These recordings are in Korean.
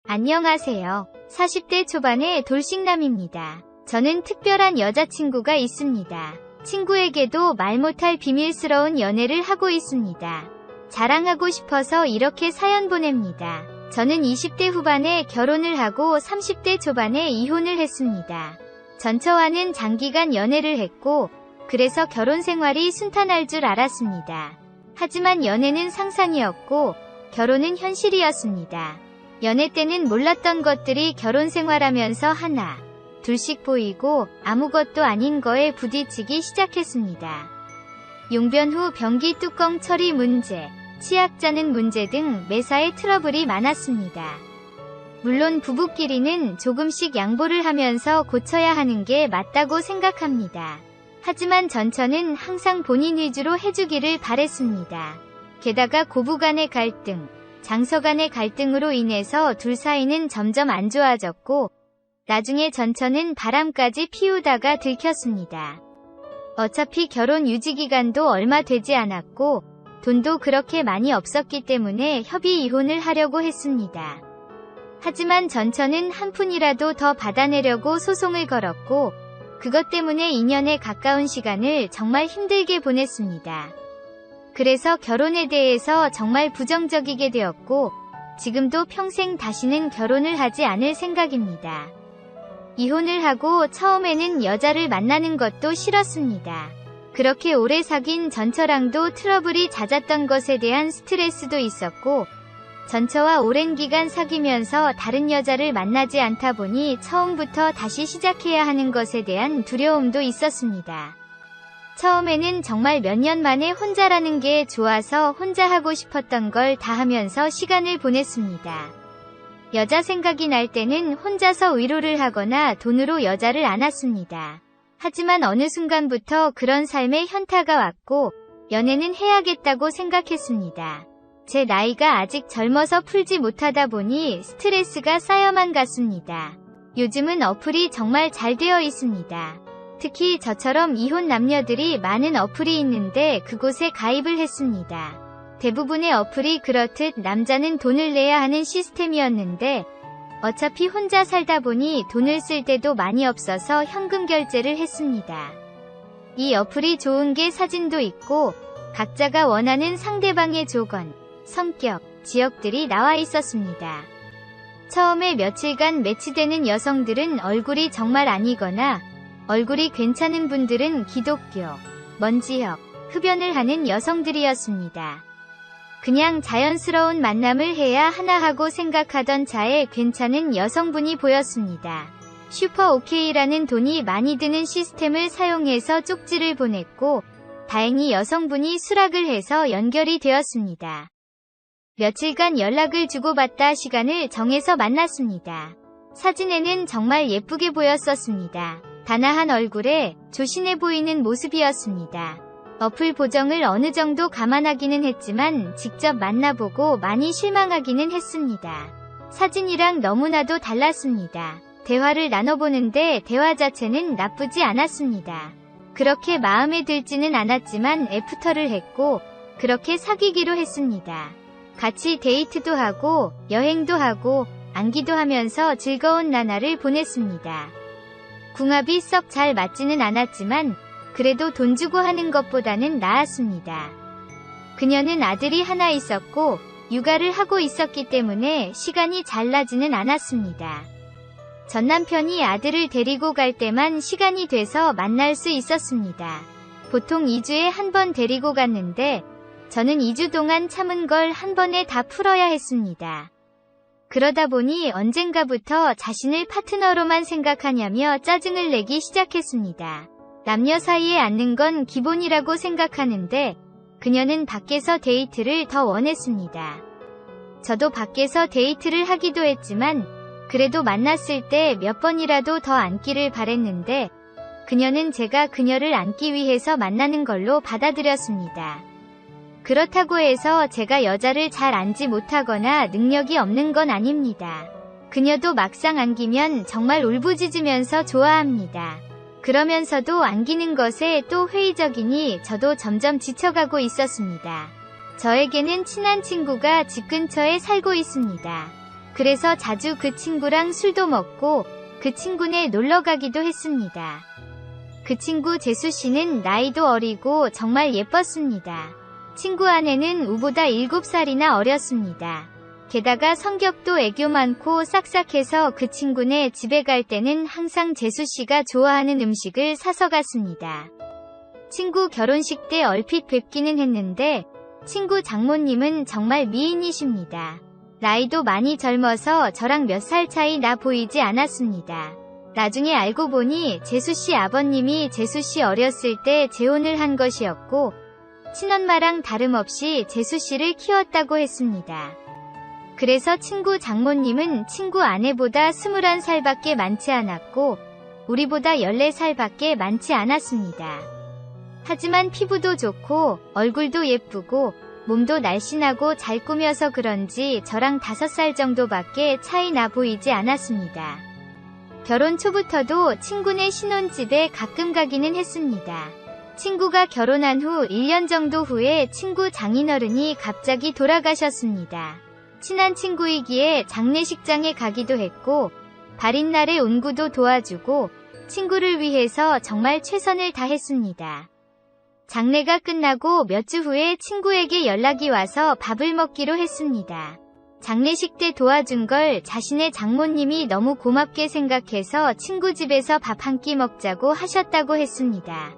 안녕하세요. 40대 초반의 돌싱남입니다. 저는 특별한 여자친구가 있습니다. 친구에게도 말 못할 비밀스러운 연애를 하고 있습니다. 자랑하고 싶어서 이렇게 사연 보냅니다. 저는 20대 후반에 결혼을 하고 30대 초반에 이혼을 했습니다. 전처와는 장기간 연애를 했고 그래서 결혼 생활이 순탄할 줄 알았습니다. 하지만 연애는 상상이었고 결혼은 현실이었습니다. 연애 때는 몰랐던 것들이 결혼 생활하면서 하나, 둘씩 보이고 아무것도 아닌 거에 부딪히기 시작했습니다. 용변 후 변기 뚜껑 처리 문제, 치약 짜는 문제 등 매사에 트러블이 많았습니다. 물론 부부끼리는 조금씩 양보를 하면서 고쳐야 하는 게 맞다고 생각합니다. 하지만 전처는 항상 본인 위주로 해주기를 바랬습니다. 게다가 고부 간의 갈등, 장서 간의 갈등으로 인해서 둘 사이는 점점 안 좋아졌고 나중에 전처는 바람까지 피우다가 들켰습니다. 어차피 결혼 유지기간도 얼마 되지 않았고 돈도 그렇게 많이 없었기 때문에 협의 이혼을 하려고 했습니다. 하지만 전처는 한 푼이라도 더 받아내려고 소송을 걸었고 그것 때문에 2년에 가까운 시간을 정말 힘들게 보냈습니다. 그래서 결혼에 대해서 정말 부정적이게 되었고 지금도 평생 다시는 결혼을 하지 않을 생각입니다. 이혼을 하고 처음에는 여자를 만나는 것도 싫었습니다. 그렇게 오래 사귄 전처랑도 트러블이 잦았던 것에 대한 스트레스도 있었고 전처와 오랜 기간 사귀면서 다른 여자를 만나지 않다 보니 처음부터 다시 시작해야 하는 것에 대한 두려움도 있었습니다. 처음에는 정말 몇 년 만에 혼자라는 게 좋아서 혼자 하고 싶었던 걸 다 하면서 시간을 보냈습니다. 여자 생각이 날 때는 혼자서 위로를 하거나 돈으로 여자를 안았습니다. 하지만 어느 순간부터 그런 삶에 현타가 왔고 연애는 해야겠다고 생각했습니다. 제 나이가 아직 젊어서 풀지 못하다 보니 스트레스가 쌓여만 갔습니다. 요즘은 어플이 정말 잘 되어 있습니다. 특히 저처럼 이혼 남녀들이 많은 어플이 있는데 그곳에 가입을 했습니다. 대부분의 어플이 그렇듯 남자는 돈을 내야 하는 시스템이었는데 어차피 혼자 살다 보니 돈을 쓸 때도 많이 없어서 현금 결제를 했습니다. 이 어플이 좋은 게 사진도 있고 각자가 원하는 상대방의 조건, 성격, 지역들이 나와 있었습니다. 처음에 며칠간 매치되는 여성들은 얼굴이 정말 아니거나 얼굴이 괜찮은 분들은 기독교, 먼지역, 흡연을 하는 여성들이었습니다. 그냥 자연스러운 만남을 해야 하나 하고 생각하던 차에 괜찮은 여성분이 보였습니다. 슈퍼 오케이라는 돈이 많이 드는 시스템을 사용해서 쪽지를 보냈고 다행히 여성분이 수락을 해서 연결이 되었습니다. 며칠간 연락을 주고받다 시간을 정해서 만났습니다. 사진에는 정말 예쁘게 보였었습니다. 단아한 얼굴에 조신해 보이는 모습이었습니다. 어플 보정을 어느 정도 감안하기는 했지만 직접 만나보고 많이 실망하기는 했습니다. 사진이랑 너무나도 달랐습니다. 대화를 나눠보는데 대화 자체는 나쁘지 않았습니다. 그렇게 마음에 들지는 않았지만 애프터를 했고 그렇게 사귀기로 했습니다. 같이 데이트도 하고 여행도 하고 안기도 하면서 즐거운 나날을 보냈습니다. 궁합이 썩 잘 맞지는 않았지만 그래도 돈 주고 하는 것보다는 나았습니다. 그녀는 아들이 하나 있었고 육아를 하고 있었기 때문에 시간이 잘 나지는 않았습니다. 전 남편이 아들을 데리고 갈 때만 시간이 돼서 만날 수 있었습니다. 보통 2주에 한 번 데리고 갔는데 저는 2주 동안 참은 걸 한 번에 다 풀어야 했습니다. 그러다 보니 언젠가부터 자신을 파트너로만 생각하냐며 짜증을 내기 시작했습니다. 남녀 사이에 앉는 건 기본이라고 생각하는데 그녀는 밖에서 데이트를 더 원했습니다. 저도 밖에서 데이트를 하기도 했지만 그래도 만났을 때 몇 번이라도 더 앉기를 바랬는데 그녀는 제가 그녀를 앉기 위해서 만나는 걸로 받아들였습니다. 그렇다고 해서 제가 여자를 잘 앉지 못하거나 능력이 없는 건 아닙니다. 그녀도 막상 안기면 정말 울부짖으면서 좋아합니다. 그러면서도 안기는 것에 또 회의적이니 저도 점점 지쳐가고 있었습니다. 저에게는 친한 친구가 집 근처에 살고 있습니다. 그래서 자주 그 친구랑 술도 먹고 그 친구네 놀러 가기도 했습니다. 그 친구 재수씨는 나이도 어리고 정말 예뻤습니다. 친구 아내는 우보다 7살이나 어렸습니다. 게다가 성격도 애교 많고 싹싹해서 그 친구네 집에 갈 때는 항상 재수씨가 좋아하는 음식을 사서 갔습니다. 친구 결혼식 때 얼핏 뵙기는 했는데 친구 장모님은 정말 미인이십니다. 나이도 많이 젊어서 저랑 몇 살 차이 나 보이지 않았습니다. 나중에 알고 보니 재수씨 아버님이 재수씨 어렸을 때 재혼을 한 것이었고 친엄마랑 다름없이 재수씨를 키웠다고 했습니다. 그래서 친구 장모님은 친구 아내보다 21살밖에 많지 않았고 우리보다 14살밖에 많지 않았습니다. 하지만 피부도 좋고 얼굴도 예쁘고 몸도 날씬하고 잘 꾸며서 그런지 저랑 5살 정도밖에 차이 나 보이지 않았습니다. 결혼 초부터도 친구네 신혼집에 가끔 가기는 했습니다. 친구가 결혼한 후 1년 정도 후에 친구 장인어른이 갑자기 돌아가셨습니다. 친한 친구이기에 장례식장에 가기도 했고 발인날에 운구도 도와주고 친구를 위해서 정말 최선을 다했습니다. 장례가 끝나고 몇 주 후에 친구에게 연락이 와서 밥을 먹기로 했습니다. 장례식 때 도와준 걸 자신의 장모님이 너무 고맙게 생각해서 친구 집에서 밥 한 끼 먹자고 하셨다고 했습니다.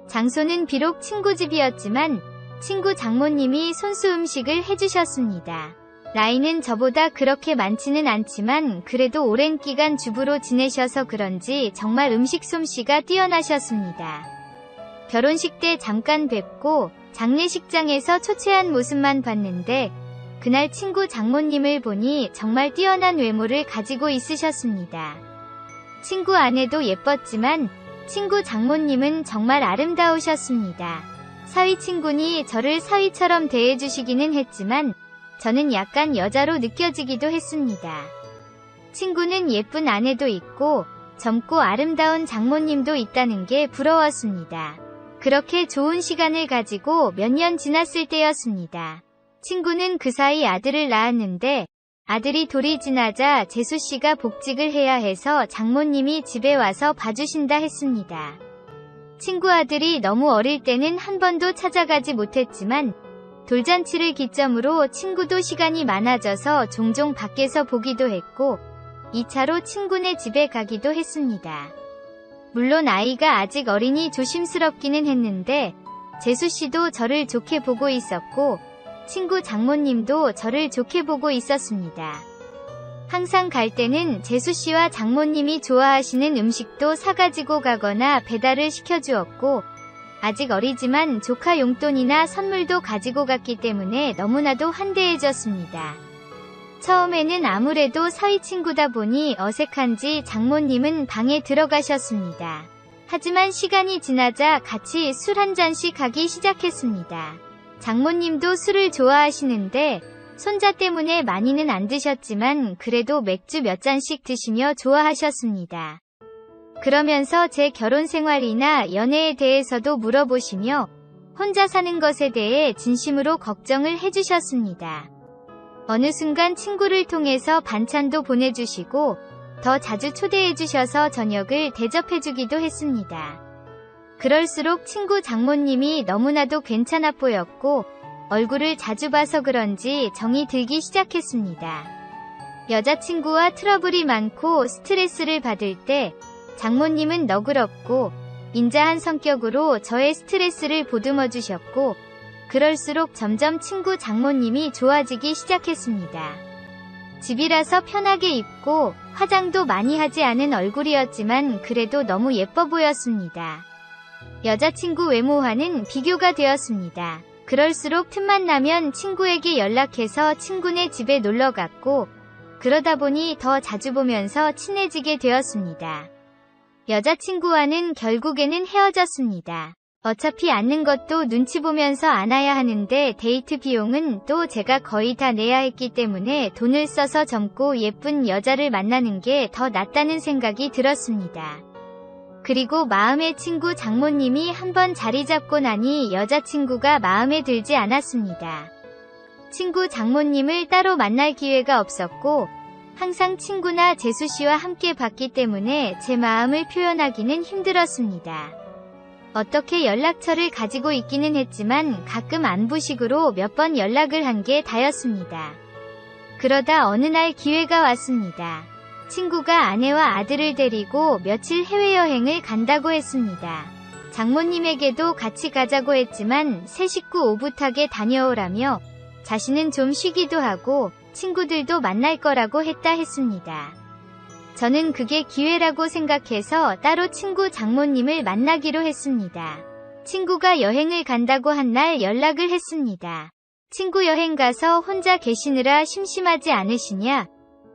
장소는 비록 친구 집이었지만 친구 장모님이 손수 음식을 해주셨습니다. 나이는 저보다 그렇게 많지는 않지만 그래도 오랜 기간 주부로 지내셔서 그런지 정말 음식 솜씨가 뛰어나셨습니다. 결혼식 때 잠깐 뵙고 장례식장에서 초췌한 모습만 봤는데 그날 친구 장모님을 보니 정말 뛰어난 외모를 가지고 있으셨습니다. 친구 아내도 예뻤지만 친구 장모님은 정말 아름다우셨습니다. 사위 친구니 저를 사위처럼 대해주시기는 했지만 저는 약간 여자로 느껴지기도 했습니다. 친구는 예쁜 아내도 있고 젊고 아름다운 장모님도 있다는 게 부러웠습니다. 그렇게 좋은 시간을 가지고 몇 년 지났을 때였습니다. 친구는 그 사이 아들을 낳았는데 아들이 돌이 지나자 재수씨가 복직을 해야 해서 장모님이 집에 와서 봐주신다 했습니다. 친구 아들이 너무 어릴 때는 한 번도 찾아가지 못했지만 돌잔치를 기점으로 친구도 시간이 많아져서 종종 밖에서 보기도 했고 2차로 친구네 집에 가기도 했습니다. 물론 아이가 아직 어리니 조심스럽기는 했는데 재수씨도 저를 좋게 보고 있었고 친구 장모님도 저를 좋게 보고 있었습니다. 항상 갈 때는 재수씨와 장모님이 좋아하시는 음식도 사가지고 가거나 배달을 시켜주었고 아직 어리지만 조카 용돈이나 선물도 가지고 갔기 때문에 너무나도 환대해줬습니다. 처음에는 아무래도 사위 친구다 보니 어색한지 장모님은 방에 들어가셨습니다. 하지만 시간이 지나자 같이 술 한 잔씩 하기 시작했습니다. 장모님도 술을 좋아하시는데 손자 때문에 많이는 안 드셨지만 그래도 맥주 몇 잔씩 드시며 좋아하셨습니다. 그러면서 제 결혼 생활이나 연애에 대해서도 물어보시며 혼자 사는 것에 대해 진심으로 걱정을 해주셨습니다. 어느 순간 친구를 통해서 반찬도 보내주시고 더 자주 초대해주셔서 저녁을 대접해주기도 했습니다. 그럴수록 친구 장모님이 너무나도 괜찮아 보였고 얼굴을 자주 봐서 그런지 정이 들기 시작했습니다. 여자친구와 트러블이 많고 스트레스를 받을 때 장모님은 너그럽고 인자한 성격으로 저의 스트레스를 보듬어 주셨고 그럴수록 점점 친구 장모님이 좋아지기 시작했습니다. 집이라서 편하게 입고 화장도 많이 하지 않은 얼굴이었지만 그래도 너무 예뻐 보였습니다. 여자친구 외모와는 비교가 되었습니다. 그럴수록 틈만 나면 친구에게 연락해서 친구네 집에 놀러 갔고 그러다 보니 더 자주 보면서 친해지게 되었습니다. 여자친구와는 결국에는 헤어졌습니다. 어차피 앉는 것도 눈치 보면서 안아야 하는데 데이트 비용은 또 제가 거의 다 내야 했기 때문에 돈을 써서 젊고 예쁜 여자를 만나는 게 더 낫다는 생각이 들었습니다. 그리고 마음의 친구 장모님이 한번 자리 잡고 나니 여자친구가 마음에 들지 않았습니다. 친구 장모님을 따로 만날 기회가 없었고 항상 친구나 재수씨와 함께 봤기 때문에 제 마음을 표현하기는 힘들었습니다. 어떻게 연락처를 가지고 있기는 했지만 가끔 안부식으로 몇 번 연락을 한 게 다였습니다. 그러다 어느 날 기회가 왔습니다. 친구가 아내와 아들을 데리고 며칠 해외여행을 간다고 했습니다. 장모님에게도 같이 가자고 했지만 새 식구 오붓하게 다녀오라며 자신은 좀 쉬기도 하고 친구들도 만날 거라고 했습니다. 저는 그게 기회라고 생각해서 따로 친구 장모님을 만나기로 했습니다. 친구가 여행을 간다고 한 날 연락을 했습니다. 친구 여행 가서 혼자 계시느라 심심하지 않으시냐?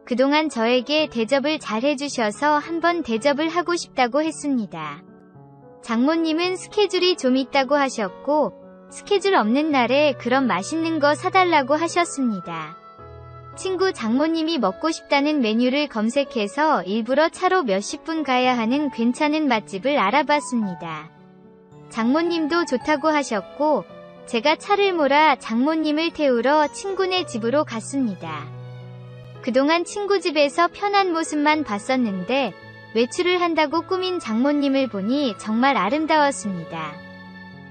그동안 저에게 대접을 잘 해주셔서 한번 대접을 하고 싶다고 했습니다. 장모님은 스케줄이 좀 있다고 하셨고 스케줄 없는 날에 그럼 맛있는 거 사달라고 하셨습니다. 친구 장모님이 먹고 싶다는 메뉴를 검색해서 일부러 차로 몇십 분 가야 하는 괜찮은 맛집을 알아봤습니다. 장모님도 좋다고 하셨고 제가 차를 몰아 장모님을 태우러 친구네 집으로 갔습니다. 그동안 친구 집에서 편한 모습만 봤었는데 외출을 한다고 꾸민 장모님을 보니 정말 아름다웠습니다.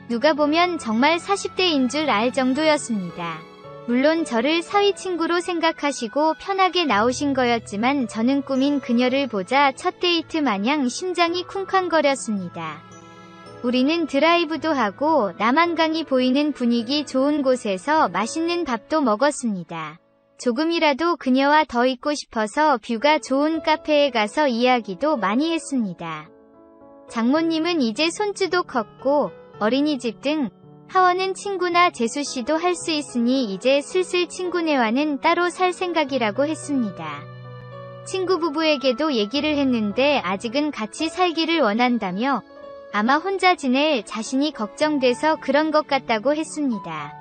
누가 보면 정말 40대인 줄 알 정도였습니다. 물론 저를 사위 친구로 생각하시고 편하게 나오신 거였지만 저는 꾸민 그녀를 보자 첫 데이트 마냥 심장이 쿵쾅거렸습니다. 우리는 드라이브도 하고 남한강이 보이는 분위기 좋은 곳에서 맛있는 밥도 먹었습니다. 조금이라도 그녀와 더 있고 싶어서 뷰가 좋은 카페에 가서 이야기도 많이 했습니다. 장모님은 이제 손주도 컸고 어린이집 등 하원은 친구나 재수씨도 할 수 있으니 이제 슬슬 친구네와는 따로 살 생각이라고 했습니다. 친구 부부에게도 얘기를 했는데 아직은 같이 살기를 원한다며 아마 혼자 지낼 자신이 걱정돼서 그런 것 같다고 했습니다.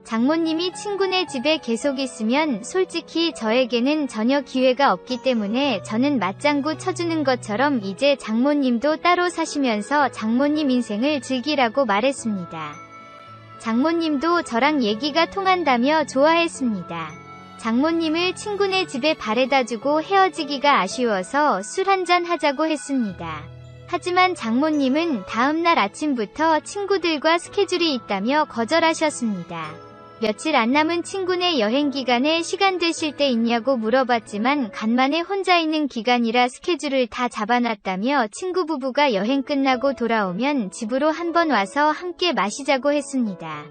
장모님이 친구네 집에 계속 있으면 솔직히 저에게는 전혀 기회가 없기 때문에 저는 맞장구 쳐주는 것처럼 이제 장모님도 따로 사시면서 장모님 인생을 즐기라고 말했습니다. 장모님도 저랑 얘기가 통한다며 좋아했습니다. 장모님을 친구네 집에 바래다주고 헤어지기가 아쉬워서 술 한잔 하자고 했습니다. 하지만 장모님은 다음날 아침부터 친구들과 스케줄이 있다며 거절하셨습니다. 며칠 안 남은 친구네 여행 기간에 시간 되실 때 있냐고 물어봤지만 간만에 혼자 있는 기간이라 스케줄을 다 잡아놨다며 친구 부부가 여행 끝나고 돌아오면 집으로 한번 와서 함께 마시자고 했습니다.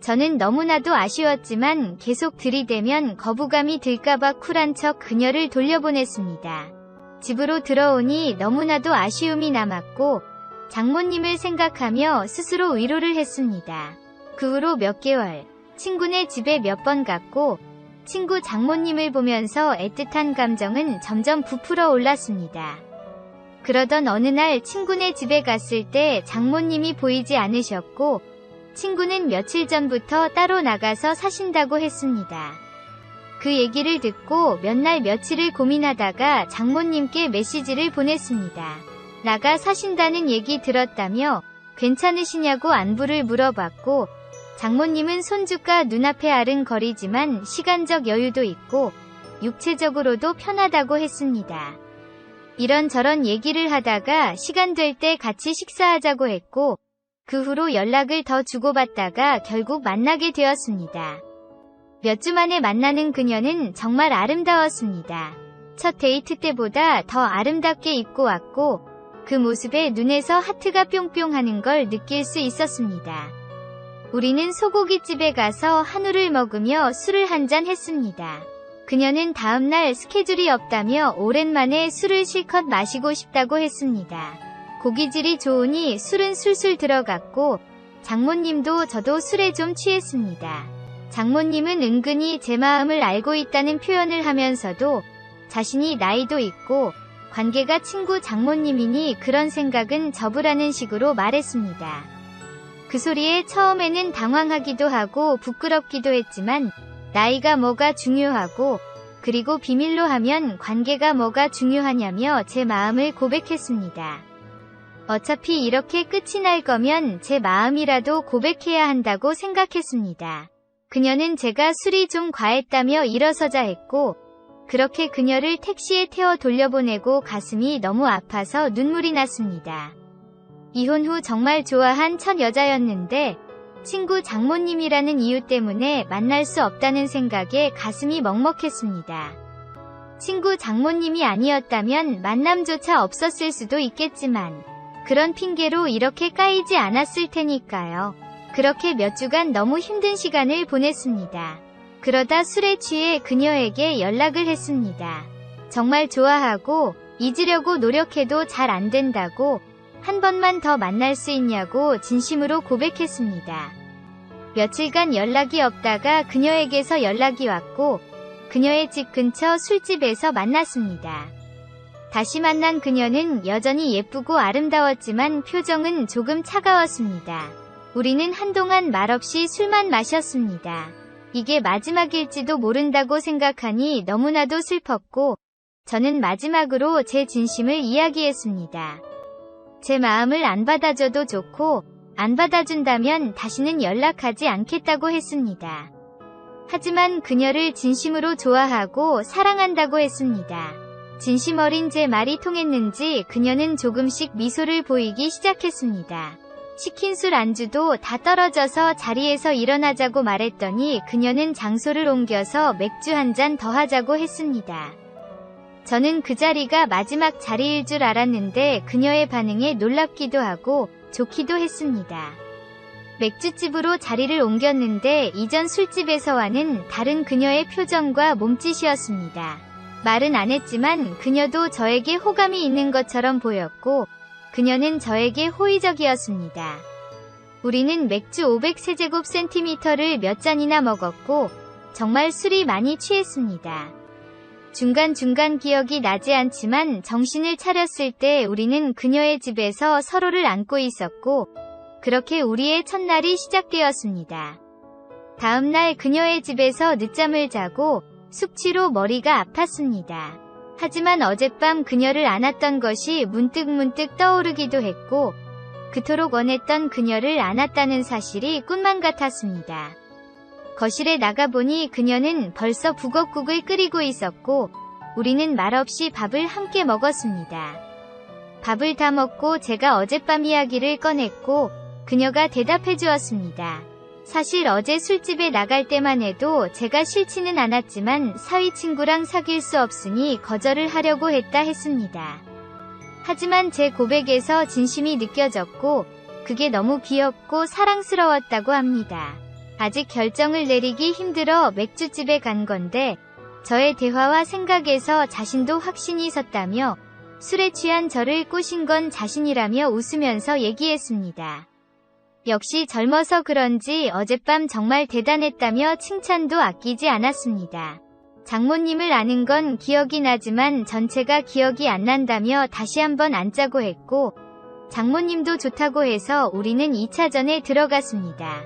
저는 너무나도 아쉬웠지만 계속 들이대면 거부감이 들까봐 쿨한 척 그녀를 돌려보냈습니다. 집으로 들어오니 너무나도 아쉬움이 남았고 장모님을 생각하며 스스로 위로를 했습니다. 그 후로 몇 개월 친구네 집에 몇 번 갔고 친구 장모님을 보면서 애틋한 감정은 점점 부풀어 올랐습니다. 그러던 어느 날 친구네 집에 갔을 때 장모님이 보이지 않으셨고 친구는 며칠 전부터 따로 나가서 사신다고 했습니다. 그 얘기를 듣고 몇 날 며칠을 고민하다가 장모님께 메시지를 보냈습니다. 나가 사신다는 얘기 들었다며 괜찮으시냐고 안부를 물어봤고 장모님은 손주가 눈앞에 아른거리지만 시간적 여유도 있고 육체적으로도 편하다고 했습니다. 이런저런 얘기를 하다가 시간 될 때 같이 식사하자고 했고 그 후로 연락을 더 주고받다가 결국 만나게 되었습니다. 몇 주 만에 만나는 그녀는 정말 아름다웠습니다. 첫 데이트 때보다 더 아름답게 입고 왔고 그 모습에 눈에서 하트가 뿅뿅 하는 걸 느낄 수 있었습니다. 우리는 소고기집에 가서 한우를 먹으며 술을 한잔 했습니다. 그녀는 다음날 스케줄이 없다며 오랜만에 술을 실컷 마시고 싶다고 했습니다. 고기질이 좋으니 술은 술술 들어갔고 장모님도 저도 술에 좀 취했습니다. 장모님은 은근히 제 마음을 알고 있다는 표현을 하면서도 자신이 나이도 있고 관계가 친구 장모님이니 그런 생각은 접으라는 식으로 말했습니다. 그 소리에 처음에는 당황하기도 하고 부끄럽기도 했지만 나이가 뭐가 중요하고 그리고 비밀로 하면 관계가 뭐가 중요하냐며 제 마음을 고백했습니다. 어차피 이렇게 끝이 날 거면 제 마음이라도 고백해야 한다고 생각했습니다. 그녀는 제가 술이 좀 과했다며 일어서자 했고 그렇게 그녀를 택시에 태워 돌려보내고 가슴이 너무 아파서 눈물이 났습니다. 이혼 후 정말 좋아한 첫 여자였는데 친구 장모님이라는 이유 때문에 만날 수 없다는 생각에 가슴이 먹먹했습니다. 친구 장모님이 아니었다면 만남조차 없었을 수도 있겠지만 그런 핑계로 이렇게 까이지 않았을 테니까요. 그렇게 몇 주간 너무 힘든 시간을 보냈습니다. 그러다 술에 취해 그녀에게 연락을 했습니다. 정말 좋아하고 잊으려고 노력해도 잘 안 된다고, 한 번만 더 만날 수 있냐고 진심으로 고백했습니다. 며칠간 연락이 없다가 그녀에게서 연락이 왔고 그녀의 집 근처 술집에서 만났습니다. 다시 만난 그녀는 여전히 예쁘고 아름다웠지만 표정은 조금 차가웠습니다. 우리는 한동안 말없이 술만 마셨습니다. 이게 마지막일지도 모른다고 생각하니 너무나도 슬펐고 저는 마지막으로 제 진심을 이야기했습니다. 제 마음을 안 받아줘도 좋고 안 받아준다면 다시는 연락하지 않겠다고 했습니다. 하지만 그녀를 진심으로 좋아하고 사랑한다고 했습니다. 진심 어린 제 말이 통했는지 그녀는 조금씩 미소를 보이기 시작했습니다. 시킨 술 안주도 다 떨어져서 자리에서 일어나자고 말했더니 그녀는 장소를 옮겨서 맥주 한 잔 더 하자고 했습니다. 저는 그 자리가 마지막 자리일 줄 알았는데 그녀의 반응에 놀랍기도 하고 좋기도 했습니다. 맥주집으로 자리를 옮겼는데 이전 술집에서와는 다른 그녀의 표정과 몸짓이었습니다. 말은 안 했지만 그녀도 저에게 호감이 있는 것처럼 보였고 그녀는 저에게 호의적이었습니다. 우리는 맥주 500세제곱센티미터를 몇 잔이나 먹었고 정말 술이 많이 취했습니다. 중간중간 기억이 나지 않지만 정신을 차렸을 때 우리는 그녀의 집에서 서로를 안고 있었고 그렇게 우리의 첫날이 시작되었습니다. 다음날 그녀의 집에서 늦잠을 자고 숙취로 머리가 아팠습니다. 하지만 어젯밤 그녀를 안았던 것이 문득문득 떠오르기도 했고 그토록 원했던 그녀를 안았다는 사실이 꿈만 같았습니다. 거실에 나가보니 그녀는 벌써 북엇국을 끓이고 있었고 우리는 말없이 밥을 함께 먹었습니다. 밥을 다 먹고 제가 어젯밤 이야기를 꺼냈고 그녀가 대답해 주었습니다. 사실 어제 술집에 나갈 때만 해도 제가 싫지는 않았지만 사위 친구랑 사귈 수 없으니 거절을 하려고 했다 했습니다. 하지만 제 고백에서 진심이 느껴졌고 그게 너무 귀엽고 사랑스러웠다고 합니다. 아직 결정을 내리기 힘들어 맥주집에 간 건데 저의 대화와 생각에서 자신도 확신이 섰다며 술에 취한 저를 꼬신 건 자신이라며 웃으면서 얘기했습니다. 역시 젊어서 그런지 어젯밤 정말 대단했다며 칭찬도 아끼지 않았습니다. 장모님을 아는 건 기억이 나지만 전체가 기억이 안 난다며 다시 한번 앉자고 했고 장모님도 좋다고 해서 우리는 2차전에 들어갔습니다.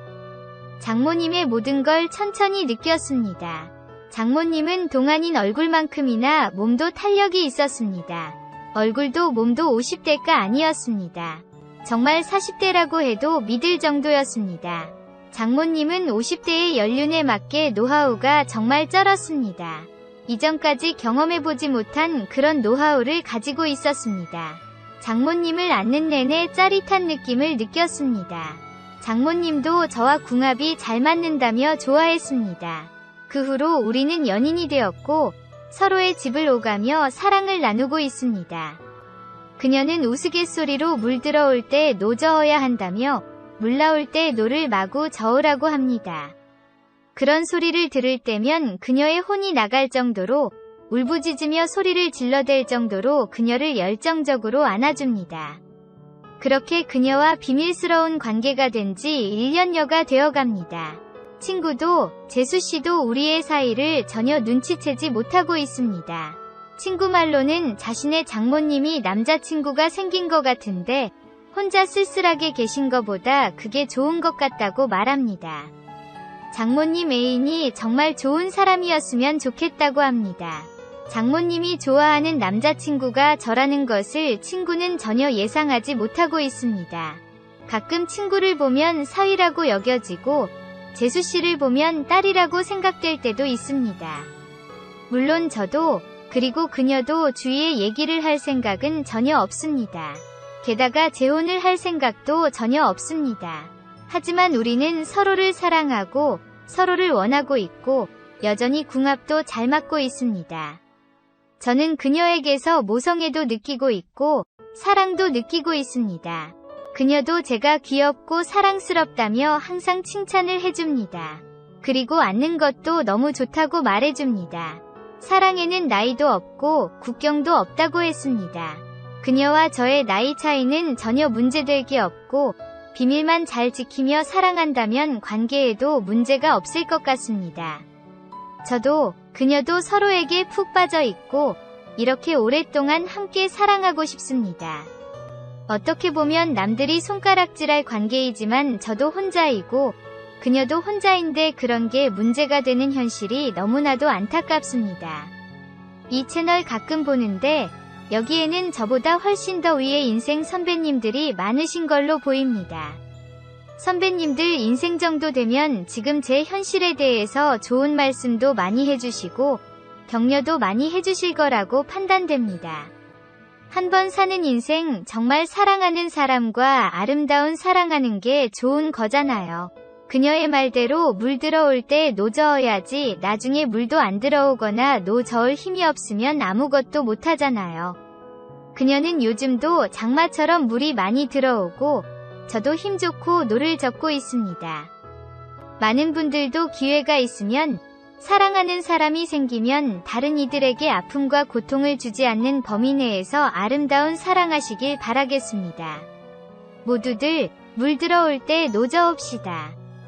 장모님의 모든 걸 천천히 느꼈습니다. 장모님은 동안인 얼굴만큼이나 몸도 탄력이 있었습니다. 얼굴도 몸도 50대가 아니었습니다. 정말 40대라고 해도 믿을 정도였습니다. 장모님은 50대의 연륜에 맞게 노하우가 정말 쩔었습니다. 이전까지 경험해보지 못한 그런 노하우를 가지고 있었습니다. 장모님을 안는 내내 짜릿한 느낌을 느꼈습니다. 장모님도 저와 궁합이 잘 맞는다며 좋아했습니다. 그 후로 우리는 연인이 되었고 서로의 집을 오가며 사랑을 나누고 있습니다. 그녀는 우스갯소리로 물 들어올 때 노 저어야 한다며 물 나올 때 노를 마구 저으라고 합니다. 그런 소리를 들을 때면 그녀의 혼이 나갈 정도로 울부짖으며 소리를 질러댈 정도로 그녀를 열정적으로 안아줍니다. 그렇게 그녀와 비밀스러운 관계가 된 지 1년여가 되어갑니다. 친구도 재수씨도 우리의 사이를 전혀 눈치채지 못하고 있습니다. 친구 말로는 자신의 장모님이 남자친구가 생긴 것 같은데 혼자 쓸쓸하게 계신 것보다 그게 좋은 것 같다고 말합니다. 장모님 애인이 정말 좋은 사람이었으면 좋겠다고 합니다. 장모님이 좋아하는 남자친구가 저라는 것을 친구는 전혀 예상하지 못하고 있습니다. 가끔 친구를 보면 사위라고 여겨지고 재수씨를 보면 딸이라고 생각될 때도 있습니다. 물론 저도, 그리고 그녀도 주위에 얘기를 할 생각은 전혀 없습니다. 게다가 재혼을 할 생각도 전혀 없습니다. 하지만 우리는 서로를 사랑하고 서로를 원하고 있고 여전히 궁합도 잘 맞고 있습니다. 저는 그녀에게서 모성애도 느끼고 있고 사랑도 느끼고 있습니다. 그녀도 제가 귀엽고 사랑스럽다며 항상 칭찬을 해줍니다. 그리고 앉는 것도 너무 좋다고 말해줍니다. 사랑에는 나이도 없고 국경도 없다고 했습니다. 그녀와 저의 나이 차이는 전혀 문제될 게 없고 비밀만 잘 지키며 사랑한다면 관계에도 문제가 없을 것 같습니다. 저도 그녀도 서로에게 푹 빠져 있고 이렇게 오랫동안 함께 사랑하고 싶습니다. 어떻게 보면 남들이 손가락질할 관계이지만 저도 혼자이고 그녀도 혼자인데 그런 게 문제가 되는 현실이 너무나도 안타깝습니다. 이 채널 가끔 보는데 여기에는 저보다 훨씬 더 위의 인생 선배님들이 많으신 걸로 보입니다. 선배님들 인생 정도 되면 지금 제 현실에 대해서 좋은 말씀도 많이 해주시고 격려도 많이 해주실 거라고 판단됩니다. 한 번 사는 인생 정말 사랑하는 사람과 아름다운 사랑하는 게 좋은 거잖아요. 그녀의 말대로 물 들어올 때 노 저어야지 나중에 물도 안 들어오거나 노 저을 힘이 없으면 아무것도 못하잖아요. 그녀는 요즘도 장마처럼 물이 많이 들어오고 저도 힘 좋고 노를 젓고 있습니다. 많은 분들도 기회가 있으면 사랑하는 사람이 생기면 다른 이들에게 아픔과 고통을 주지 않는 범위 내에서 아름다운 사랑하시길 바라겠습니다. 모두들 물 들어올 때 노 저읍시다.